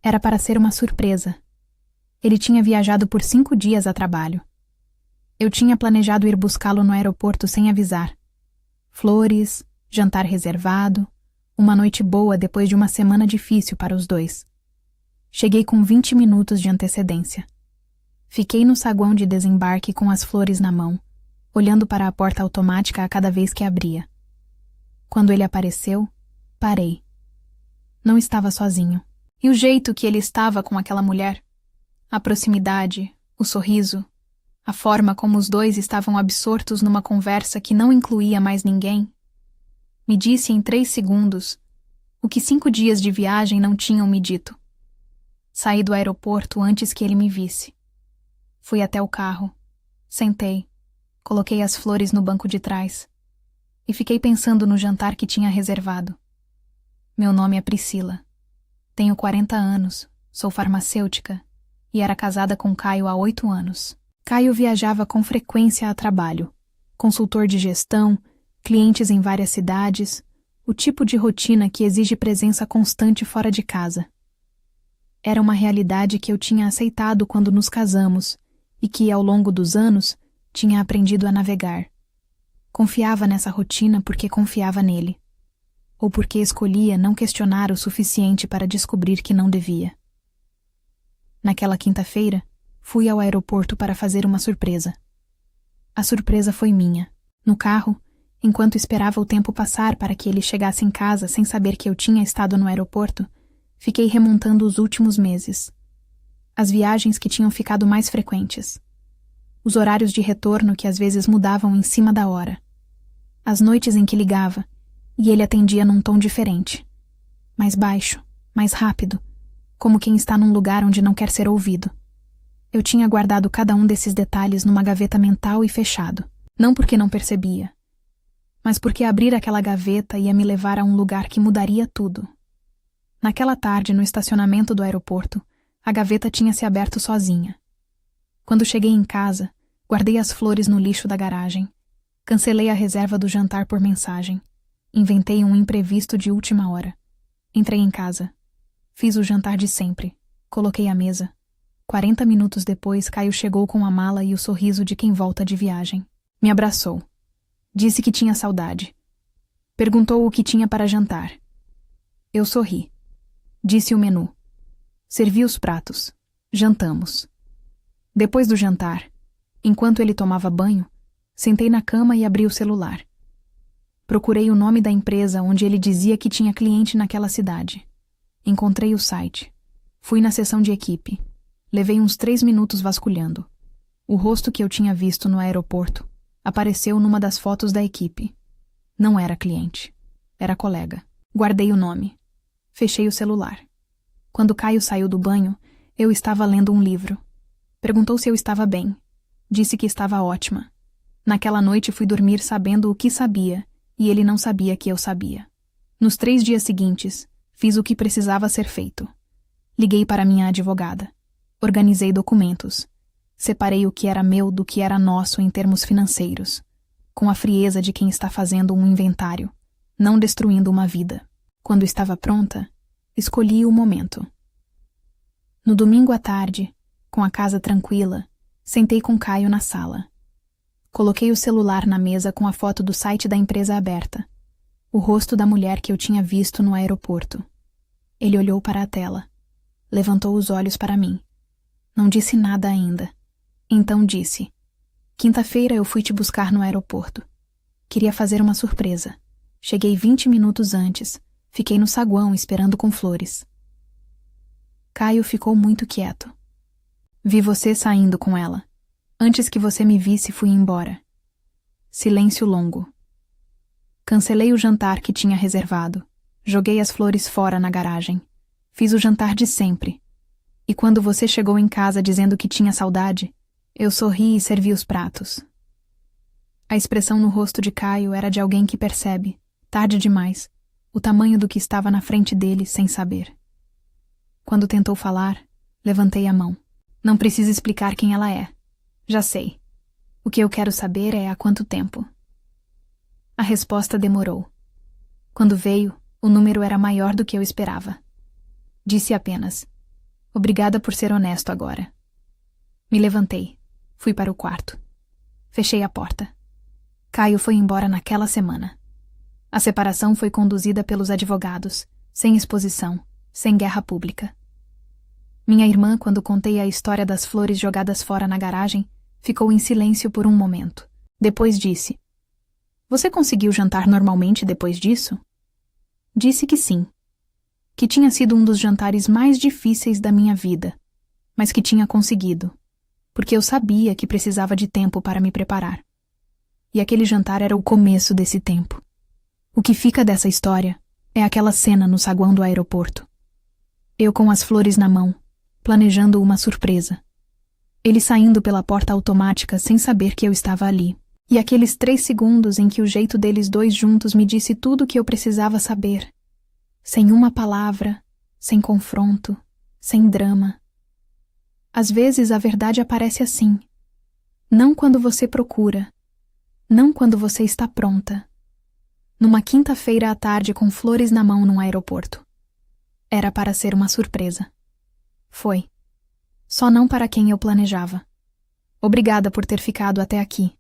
Era para ser uma surpresa. Ele tinha viajado por 5 dias a trabalho. Eu tinha planejado ir buscá-lo no aeroporto sem avisar. Flores, jantar reservado, uma noite boa depois de uma semana difícil para os dois. Cheguei com 20 minutos de antecedência. Fiquei no saguão de desembarque com as flores na mão, olhando para a porta automática a cada vez que abria. Quando ele apareceu, parei. Não estava sozinho. E o jeito que ele estava com aquela mulher? A proximidade, o sorriso, a forma como os dois estavam absortos numa conversa que não incluía mais ninguém, me disse em 3 segundos o que 5 dias de viagem não tinham me dito. Saí do aeroporto antes que ele me visse. Fui até o carro, sentei, coloquei as flores no banco de trás e fiquei pensando no jantar que tinha reservado. Meu nome é Priscila. Tenho 40 anos, sou farmacêutica e era casada com Caio há 8 anos. Caio viajava com frequência a trabalho, consultor de gestão, clientes em várias cidades, o tipo de rotina que exige presença constante fora de casa. Era uma realidade que eu tinha aceitado quando nos casamos e que, ao longo dos anos, tinha aprendido a navegar. Confiava nessa rotina porque confiava nele, ou porque escolhia não questionar o suficiente para descobrir que não devia. Naquela quinta-feira, fui ao aeroporto para fazer uma surpresa. A surpresa foi minha. No carro, enquanto esperava o tempo passar para que ele chegasse em casa sem saber que eu tinha estado no aeroporto, fiquei remontando os últimos meses. As viagens que tinham ficado mais frequentes. Os horários de retorno que às vezes mudavam em cima da hora. As noites em que ligava, e ele atendia num tom diferente. Mais baixo, mais rápido, como quem está num lugar onde não quer ser ouvido. Eu tinha guardado cada um desses detalhes numa gaveta mental e fechado. Não porque não percebia, mas porque abrir aquela gaveta ia me levar a um lugar que mudaria tudo. Naquela tarde, no estacionamento do aeroporto, a gaveta tinha se aberto sozinha. Quando cheguei em casa, guardei as flores no lixo da garagem. Cancelei a reserva do jantar por mensagem. Inventei um imprevisto de última hora. Entrei em casa. Fiz o jantar de sempre. Coloquei a mesa. 40 minutos depois, Caio chegou com a mala e o sorriso de quem volta de viagem. Me abraçou. Disse que tinha saudade. Perguntou o que tinha para jantar. Eu sorri. Disse o menu. Servi os pratos. Jantamos. Depois do jantar, enquanto ele tomava banho, sentei na cama e abri o celular. Procurei o nome da empresa onde ele dizia que tinha cliente naquela cidade. Encontrei o site. Fui na seção de equipe. Levei uns 3 minutos vasculhando. O rosto que eu tinha visto no aeroporto apareceu numa das fotos da equipe. Não era cliente. Era colega. Guardei o nome. Fechei o celular. Quando Caio saiu do banho, eu estava lendo um livro. Perguntou se eu estava bem. Disse que estava ótima. Naquela noite fui dormir sabendo o que sabia, e ele não sabia que eu sabia. Nos 3 dias seguintes, fiz o que precisava ser feito. Liguei para minha advogada. Organizei documentos. Separei o que era meu do que era nosso em termos financeiros, com a frieza de quem está fazendo um inventário, não destruindo uma vida. Quando estava pronta, escolhi o momento. No domingo à tarde, com a casa tranquila, sentei com Caio na sala. Coloquei o celular na mesa com a foto do site da empresa aberta, o rosto da mulher que eu tinha visto no aeroporto. Ele olhou para a tela, levantou os olhos para mim. Não disse nada ainda. Então disse: quinta-feira eu fui te buscar no aeroporto. Queria fazer uma surpresa. Cheguei 20 minutos antes. Fiquei no saguão esperando com flores. Caio ficou muito quieto. Vi você saindo com ela. Antes que você me visse, fui embora. Silêncio longo. Cancelei o jantar que tinha reservado. Joguei as flores fora na garagem. Fiz o jantar de sempre. E quando você chegou em casa dizendo que tinha saudade, eu sorri e servi os pratos. A expressão no rosto de Caio era de alguém que percebe, tarde demais, o tamanho do que estava na frente dele sem saber. Quando tentou falar, levantei a mão. Não precisa explicar quem ela é. Já sei. O que eu quero saber é há quanto tempo. A resposta demorou. Quando veio, o número era maior do que eu esperava. Disse apenas: Obrigada por ser honesto agora. Me levantei. Fui para o quarto. Fechei a porta. Caio foi embora naquela semana. A separação foi conduzida pelos advogados, sem exposição, sem guerra pública. Minha irmã, quando contei a história das flores jogadas fora na garagem, ficou em silêncio por um momento. Depois disse: Você conseguiu jantar normalmente depois disso? Disse que sim. Que tinha sido um dos jantares mais difíceis da minha vida, mas que tinha conseguido, porque eu sabia que precisava de tempo para me preparar. E aquele jantar era o começo desse tempo. O que fica dessa história é aquela cena no saguão do aeroporto. Eu com as flores na mão, planejando uma surpresa. Ele saindo pela porta automática sem saber que eu estava ali. E aqueles 3 segundos em que o jeito deles dois juntos me disse tudo o que eu precisava saber. Sem uma palavra, sem confronto, sem drama. Às vezes a verdade aparece assim. Não quando você procura. Não quando você está pronta. Numa quinta-feira à tarde com flores na mão num aeroporto. Era para ser uma surpresa. Foi. Só não para quem eu planejava. Obrigada por ter ficado até aqui.